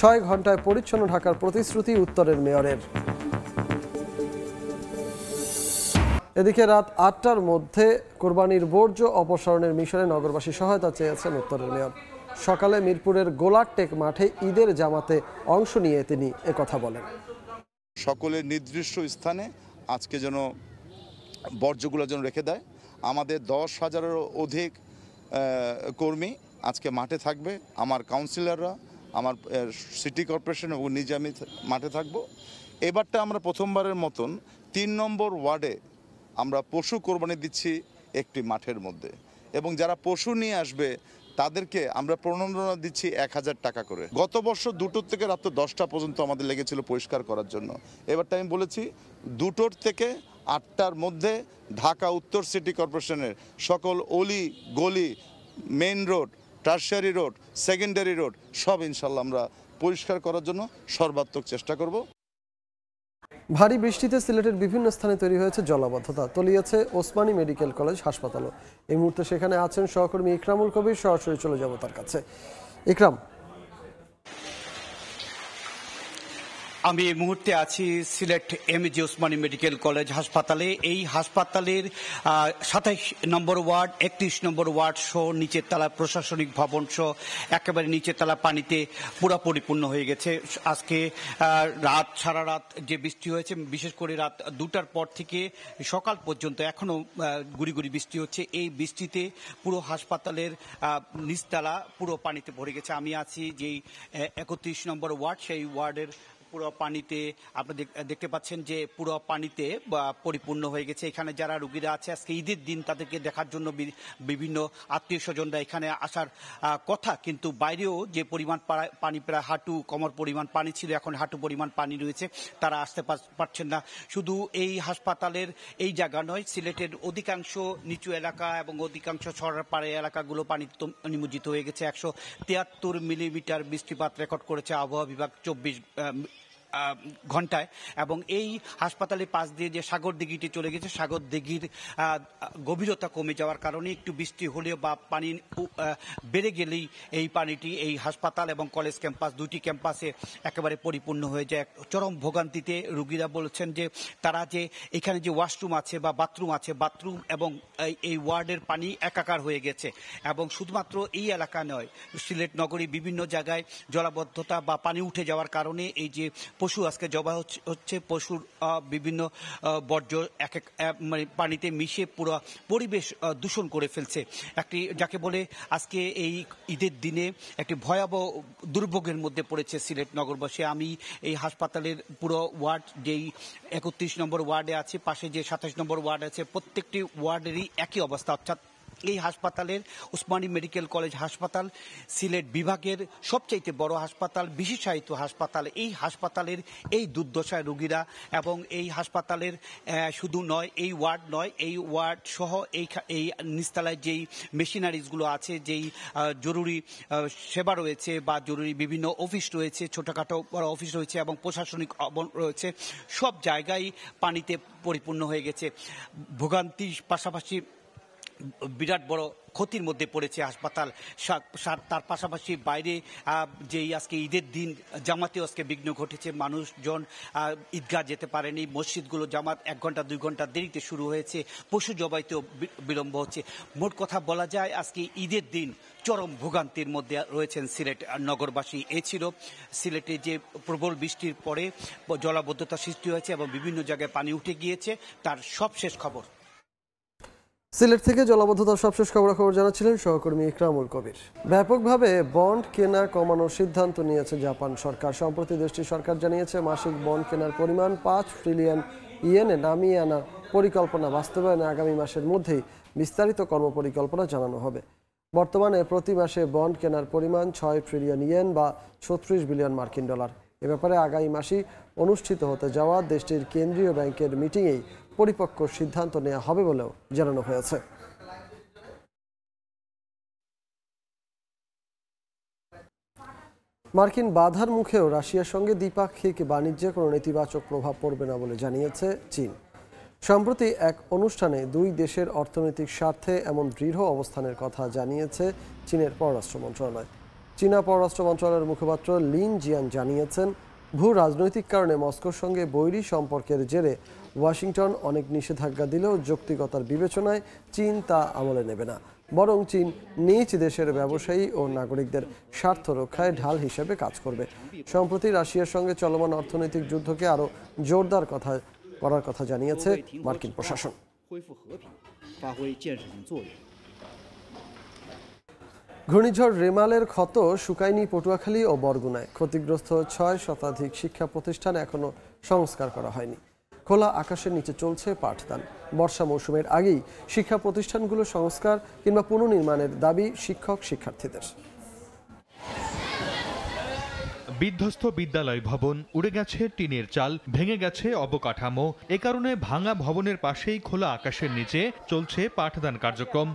6 ঘন্টায় পরিচ্ছন্ন ঢাকার প্রতিশ্রুতি উত্তরের মেয়রের। এদিকে রাত 8টার মধ্যে কোরবানির বর্জ্য অপসারণের মিশনে নগরবাসী সহায়তা চেয়েছেন উত্তরের মেয়র। সকালে মিরপুরের গোলারটেক মাঠে ঈদের জামাতে অংশ নিয়ে তিনি একথা বলেন। সকলের নির্দিষ্ট স্থানে আজকে যেন বর্জ্যগুলো যেন রেখে দেয়। আমাদের 10,000-এরও অধিক কর্মী আজকে মাঠে থাকবে। আমার কাউন্সিলররা, আমার সিটি কর্পোরেশন এবং নিজে আমি মাঠে থাকব। এবারটা আমরা প্রথমবারের মতন 3 নম্বর ওয়ার্ডে আমরা পশু কোরবানি দিচ্ছি একটি মাঠের মধ্যে, এবং যারা পশু নিয়ে আসবে তাদেরকে আমরা প্রণোদনা দিচ্ছি 1000 টাকা করে। গত বছর 2টোর থেকে রাত 10টা পর্যন্ত আমাদের লেগেছিল পরিষ্কার করার জন্য। এবারটা আমি বলেছি 2টোর থেকে 8টার মধ্যে ঢাকা উত্তর সিটি কর্পোরেশনের সকল অলি গলি, main road, tertiary road, secondary road সব ইনশাল্লাহ আমরা পরিষ্কার করার জন্য সর্বাত্মক চেষ্টা করব। ভারী বৃষ্টিতে সিলেটের বিভিন্ন স্থানে তৈরি হয়েছে জলাবদ্ধতা, তলিয়েছে ওসমানী মেডিকেল কলেজ হাসপাতালও। এই মুহূর্তে সেখানে আছেন সহকর্মী ইকরামুল কবির। সরাসরি চলে যাব তার কাছে। ইকরাম, আমি এই মুহূর্তে আছি Sylhet MAG Osmani medical college হাসপাতালে। এই হাসপাতালের 27 নম্বর ওয়ার্ড, 31 নম্বর ওয়ার্ড সহ নিচের তলা প্রশাসনিক ভবন সহ একেবারে নিচের তলা পানিতে পুরো পরিপূর্ণ হয়ে গেছে। আজকে সারা রাত যে বৃষ্টি হয়েছে, বিশেষ করে রাত 2টার পর থেকে সকাল পর্যন্ত এখনো গুড়ি গুড়ি বৃষ্টি হচ্ছে। এই বৃষ্টিতে পুরো হাসপাতালের নিচতলা পুরো পানিতে ভরে গেছে। আমি আছি যেই 31 নম্বর ওয়ার্ড, সেই ওয়ার্ডের পুরো পানিতে আপনারা দেখতে পাচ্ছেন যে পুরো পানিতে পরিপূর্ণ হয়ে গেছে। এখানে যারা রোগীরা আছে আজকে ঈদের দিন, তাদেরকে দেখার জন্য বিভিন্ন আত্মীয় স্বজনরা এখানে আসার কথা, কিন্তু বাইরেও যে পরিমাণ পানি, প্রায় হাঁটু কোমর পরিমাণ পানি ছিল, এখন হাঁটু পরিমাণ পানি রয়েছে, তারা আসতে পারছেন না। শুধু এই হাসপাতালের এই জায়গা নয়, সিলেটের অধিকাংশ নিচু এলাকা এবং অধিকাংশ শহরের পাড়ে এলাকাগুলো পানিতে নিমজ্জিত হয়ে গেছে। 173 মিলিমিটার বৃষ্টিপাত রেকর্ড করেছে আবহাওয়া বিভাগ 24 ঘন্টায়। এবং এই হাসপাতালের পাশ দিয়ে যে সাগর দিঘিটি চলে গেছে, সাগর দিঘির গভীরতা কমে যাওয়ার কারণে একটু বৃষ্টি হলেও বা পানি বেড়ে গেলেই এই পানিটি এই হাসপাতাল এবং কলেজ ক্যাম্পাস, দুটি ক্যাম্পাসে একেবারে পরিপূর্ণ হয়ে যায়। চরম ভোগান্তিতে রোগীরা বলছেন যে তারা যে এখানে যে ওয়াশরুম আছে বা বাথরুম আছে, বাথরুম এবং এই ওয়ার্ডের পানি একাকার হয়ে গেছে। এবং শুধুমাত্র এই এলাকা নয়, সিলেট নগরী বিভিন্ন জায়গায় জলাবদ্ধতা বা পানি উঠে যাওয়ার কারণে এই যে পশু আজকে জবা হচ্ছে, পশুর বিভিন্ন বর্জ্য মানে পানিতে মিশে পুরো পরিবেশ দূষণ করে ফেলছে। একটি যাকে বলে আজকে এই ঈদের দিনে একটি ভয়াবহ দুর্ভোগের মধ্যে পড়েছে সিলেট নগরবাসী। আমি এই হাসপাতালের পুরো ওয়ার্ড, যেই 31 নম্বর ওয়ার্ডে আছে, পাশে যে 27 নম্বর ওয়ার্ড আছে, প্রত্যেকটি ওয়ার্ডেরই একই অবস্থা। অর্থাৎ এই হাসপাতালের ওসমানী মেডিকেল কলেজ হাসপাতাল সিলেট বিভাগের সবচাইতে বড় হাসপাতাল, বিশেষায়িত হাসপাতাল। এই হাসপাতালের এই দুর্দশায় রোগীরা, এবং এই হাসপাতালের শুধু নয়, এই ওয়ার্ড নয়, এই ওয়ার্ড সহ এই নিচতলায় যেই মেশিনারিজগুলো আছে, যেই জরুরি সেবা রয়েছে বা জরুরি বিভিন্ন অফিস রয়েছে, ছোটখাটো বড় অফিস রয়েছে এবং প্রশাসনিক রয়েছে, সব জায়গায় পানিতে পরিপূর্ণ হয়ে গেছে। ভোগান্তির পাশাপাশি বিরাট বড় ক্ষতির মধ্যে পড়েছে হাসপাতাল। তার পাশাপাশি বাইরে যেই আজকে ঈদের দিন জামাতেও আজকে বিঘ্ন ঘটেছে, মানুষজন ঈদগাহ যেতে পারেনি, মসজিদগুলো জামাত 1 ঘন্টা 2 ঘন্টা দেরিতে শুরু হয়েছে, পশু জবাইতেও বিলম্ব হচ্ছে। মোট কথা বলা যায় আজকে ঈদের দিন চরম ভোগান্তির মধ্যে রয়েছেন সিলেট নগরবাসী। এ ছিল সিলেটে যে প্রবল বৃষ্টির পরে জলাবদ্ধতা সৃষ্টি হয়েছে এবং বিভিন্ন জায়গায় পানি উঠে গিয়েছে, তার সবশেষ খবর। সিলেট থেকে জলাবদ্ধতার সবশেষ খবরাখবর জানাচ্ছিলেন সহকর্মী ইকরামুল কবির। ব্যাপকভাবে বন্ড কেনা কমানোর সিদ্ধান্ত নিয়েছে জাপান সরকার। সম্প্রতি দেশটির সরকার জানিয়েছে মাসিক বন্ড কেনার পরিমাণ 5 ট্রিলিয়ন ইয়েনে নামিয়ে আনার পরিকল্পনা বাস্তবায়নে আগামী মাসের মধ্যেই বিস্তারিত কর্মপরিকল্পনা জানানো হবে। বর্তমানে প্রতি মাসে বন্ড কেনার পরিমাণ 6 ট্রিলিয়ন ইয়েন বা 36 বিলিয়ন মার্কিন ডলার। এ ব্যাপারে আগামী মাসে অনুষ্ঠিত হতে যাওয়া দেশটির কেন্দ্রীয় ব্যাংকের মিটিংয়েই পরিপক্ক সিদ্ধান্ত নেওয়া হবে বলেও জানানো হয়েছে। মার্কিন বাধার মুখেও রাশিয়ার সঙ্গে দ্বিপাক্ষিক বাণিজ্যে কোনো নেতিবাচক প্রভাব পড়বে না বলে জানিয়েছে চীন। সম্প্রতি এক অনুষ্ঠানে দুই দেশের অর্থনৈতিক স্বার্থে এমন দৃঢ় অবস্থানের কথা জানিয়েছে চীনের পররাষ্ট্র মন্ত্রণালয়। চীনা পররাষ্ট্র মন্ত্রণালয়ের মুখপাত্র লিন জিয়ান জানিয়েছেন, ভূ রাজনৈতিক কারণে মস্কোর সঙ্গে বৈরী সম্পর্কের জেরে ওয়াশিংটন অনেক নিষেধাজ্ঞা দিলেও যৌক্তিকতার বিবেচনায় চীন তা আমলে নেবে না, বরং চীন নিজ দেশের ব্যবসায়ী ও নাগরিকদের স্বার্থ রক্ষায় ঢাল হিসেবে কাজ করবে। সম্প্রতি রাশিয়ার সঙ্গে চলমান অর্থনৈতিক যুদ্ধকে আরও জোরদার করার কথা জানিয়েছে মার্কিন প্রশাসন। ঘূর্ণিঝড় রেমালের ক্ষত শুকায়নি পটুয়াখালী ও বরগুনায়। ক্ষতিগ্রস্ত 6 শতাধিক শিক্ষা প্রতিষ্ঠান এখনও সংস্কার করা হয়নি। খোলা আকাশের নিচে চলছে পাঠদান। বর্ষা মৌসুমের আগেই শিক্ষা প্রতিষ্ঠানগুলো সংস্কার কিংবা পুনর্নির্মাণের দাবি শিক্ষক শিক্ষার্থীদের। বিধ্বস্ত বিদ্যালয় ভবন, উড়ে গেছে টিনের চাল, ভেঙে গেছে অবকাঠামো। এ কারণে ভাঙা ভবনের পাশেই খোলা আকাশের নিচে চলছে পাঠদান কার্যক্রম।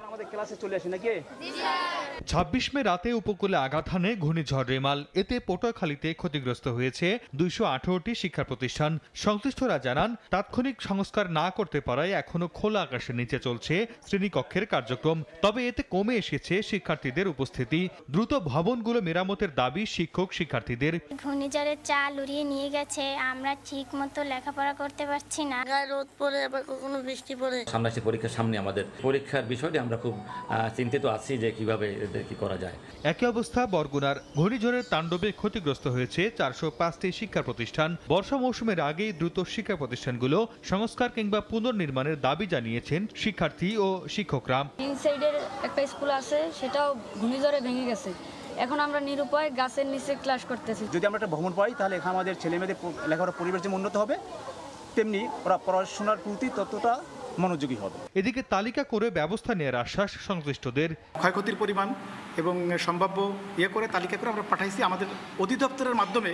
26 মে রাতে উপকূলে আঘাত হানে ঘূর্ণিঝড় রেমাল। এতে পটুয়াখালীতে ক্ষতিগ্রস্ত হয়েছে 218টি শিক্ষা প্রতিষ্ঠান। সংশ্লিষ্টরা জানান, তাৎক্ষণিক সংস্কার না করতে পারায় এখনো খোলা আকাশের নিচে চলছে শ্রেণীকক্ষের কার্যক্রম। তবে এতে কমে এসেছে শিক্ষার্থীদের উপস্থিতি। দ্রুত ভবনগুলো মেরামতের দাবি শিক্ষক শিক্ষার্থীদের। ঘূর্ণিঝড়ের চাল উড়িয়ে নিয়ে গেছে, আমরা ঠিক মতো লেখাপড়া করতে পারছি না। গায়ে রোদ পড়ে, আবার কখনো বৃষ্টি পড়ে। সামনে পরীক্ষার সামনে আমাদের পরীক্ষার বিষয়টি আমরা খুব চিন্তিত আছি যে কিভাবে কি করা যায়। একই অবস্থা বরগুনার। ঘূর্ণিঝড়ের তাণ্ডবে ক্ষতিগ্রস্ত হয়েছে 405টি শিক্ষা প্রতিষ্ঠান। বর্ষা মৌসুমের আগেই দ্রুত শিক্ষা প্রতিষ্ঠানগুলো সংস্কার কিংবা পুনর্নির্মাণের দাবি জানিয়েছেন শিক্ষার্থী ও শিক্ষকরা। সাইডের একটা স্কুল আছে, সেটাও ঘূর্ণিঝড়ে ভেঙে গেছে। এখন আমরা নিরুপায় গাছের নিচে ক্লাস করতেছি। যদি আমরা একটা ভ্রমণ পাই, তাহলে এখানে আমাদের ছেলেমেয়েদের লেখাপড়ার পরিবেশ যেমন উন্নত হবে, তেমনি ওরা পড়াশোনার প্রতি ততটা মনোযোগী হবে। এদিকে তালিকা করে ব্যবস্থা নেওয়ার আশ্বাস সংশ্লিষ্টদের। ক্ষয়ক্ষতির পরিমাণ এবং সম্ভাব্য করে তালিকা করে আমরা পাঠাইছি। আমাদের অধিদপ্তরের মাধ্যমে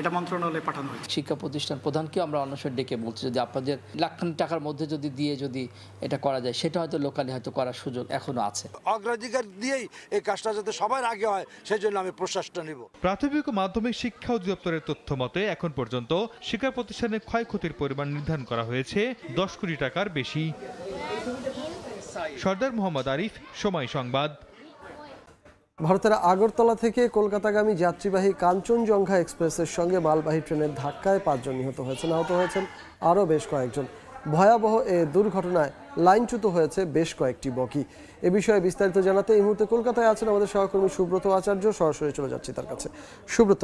এটা মন্ত্রণালয়ে পাঠানো হয়েছে। শিক্ষা প্রতিষ্ঠান প্রধানকে আমরা অন্য সময় ডেকে বলছি, যদি আপনাদের লাখখানি টাকার মধ্যে দিয়ে যদি এটা করা যায়, সেটা হয়তো লোকালি হয়তো করার সুযোগ এখনো আছে। অগ্রাধিকার দিয়েই এই কাজটা যাতে সবার আগে হয়, সেই জন্য আমি প্রশ্বাসটা নিব। প্রাথমিক ও মাধ্যমিক শিক্ষা অধিদপ্তরের তথ্য মতে এখন পর্যন্ত শিক্ষা প্রতিষ্ঠানের ক্ষয়ক্ষতির পরিমাণ নির্ধারণ করা হয়েছে 10 কোটি টাকার বেশি। সর্দার মোহাম্মদ আরিফ, সময় সংবাদ। ভারতের আগরতলা থেকে কলকাতাগামী যাত্রীবাহী কাঞ্চনজঙ্ঘা এক্সপ্রেসের সঙ্গে মালবাহী ট্রেনের ধাক্কায় 5 জন নিহত হয়েছেন। আহত হয়েছেন আরও বেশ কয়েকজন। ভয়াবহ এ দুর্ঘটনায় লাইনচ্যুত হয়েছে বেশ কয়েকটি বগি। এ বিষয়ে বিস্তারিত জানাতে এই মুহূর্তে কলকাতায় আছেন আমাদের সহকর্মী সুব্রত আচার্য। সরাসরি চলে যাচ্ছি তার কাছে। সুব্রত,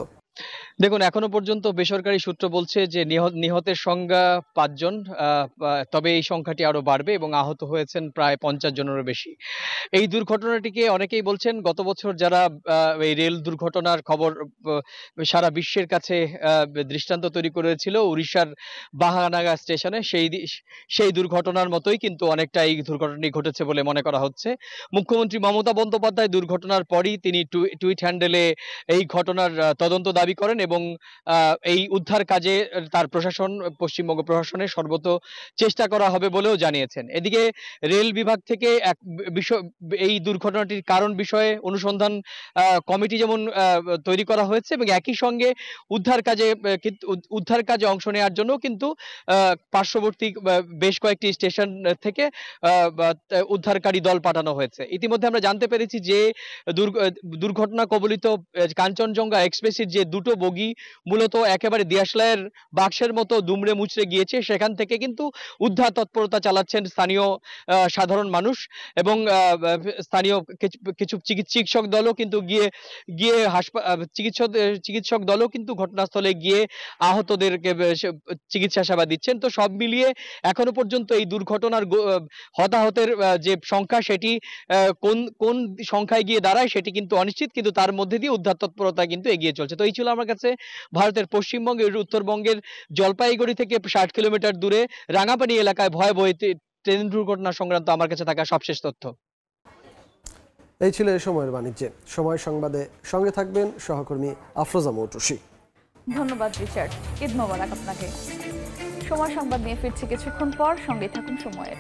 দেখুন, এখনো পর্যন্ত বেসরকারি সূত্র বলছে যে নিহতের সংখ্যা 5 জন, তবে এই সংখ্যাটি আরো বাড়বে এবং আহত হয়েছেন প্রায় 50 জনেরও বেশি। এই দুর্ঘটনাটিকে অনেকেই বলছেন গত বছর যারা এই রেল দুর্ঘটনার খবর সারা বিশ্বের কাছে দৃষ্টান্ত তৈরি করেছিল উড়িষ্যার বাহানাগা স্টেশনে, সেই দুর্ঘটনার মতোই কিন্তু অনেকটা এই দুর্ঘটনাটি ঘটেছে বলে মনে করা হচ্ছে। মুখ্যমন্ত্রী মমতা বন্দ্যোপাধ্যায় দুর্ঘটনার পরই তিনি টুইট হ্যান্ডেলে এই ঘটনার তদন্ত দাবি করেন এবং এই উদ্ধার কাজে তার প্রশাসন, পশ্চিমবঙ্গ প্রশাসনের সর্বত চেষ্টা করা হবে বলেও জানিয়েছেন। এদিকে রেল বিভাগ থেকে এই দুর্ঘটনাটির কারণ বিষয়ে অনুসন্ধান কমিটি যেমন তৈরি করা হয়েছে এবং একই সঙ্গে উদ্ধার কাজে অংশ নেওয়ার জন্য কিন্তু পার্শ্ববর্তী বেশ কয়েকটি স্টেশন থেকে উদ্ধারকারী দল পাঠানো হয়েছে। ইতিমধ্যে আমরা জানতে পেরেছি যে দুর্ঘটনা কবলিত কাঞ্চনজঙ্ঘা এক্সপ্রেসের যে দুটো বগি মূলত একেবারে দিয়াশলাইয়ের বাক্সের মতো দুমড়ে মুচড়ে গিয়েছে, সেখান থেকে কিন্তু উদ্ধার তৎপরতা চালাচ্ছেন স্থানীয় সাধারণ মানুষ এবং স্থানীয় কিছু চিকিৎসক দলও কিন্তু গিয়ে চিকিৎসক দলও কিন্তু ঘটনাস্থলে গিয়ে আহতদেরকে চিকিৎসা সেবা দিচ্ছেন। তো সব মিলিয়ে এখনো পর্যন্ত এই দুর্ঘটনার হতাহতের যে সংখ্যা, সেটি কোন সংখ্যায় গিয়ে দাঁড়ায় সেটি কিন্তু অনিশ্চিত, কিন্তু তার মধ্যে দিয়ে উদ্ধার তৎপরতা কিন্তু এগিয়ে চলছে। তো এই ছিল আমার কাছে ভারতের পশ্চিমবঙ্গের উত্তরবঙ্গের জলপাইগুড়ি থেকে 60 কিলোমিটার দূরে রাঙাপানি এলাকায় ভয়াবহ ট্রেন দুর্ঘটনা সংক্রান্ত আমার কাছে থাকা সবশেষ তথ্য। এই ছিল এই সময়ের বাণিজ্যে। সময় সংবাদে সঙ্গে থাকবেন সহকর্মী আফরোজা মৌটুসী। ধন্যবাদ রিচার্ড, ঈদ মোবারক আপনাকে। সময় সংবাদ নিয়ে ফিরছি কিছুক্ষণ পর, সঙ্গে থাকুন সময়ের।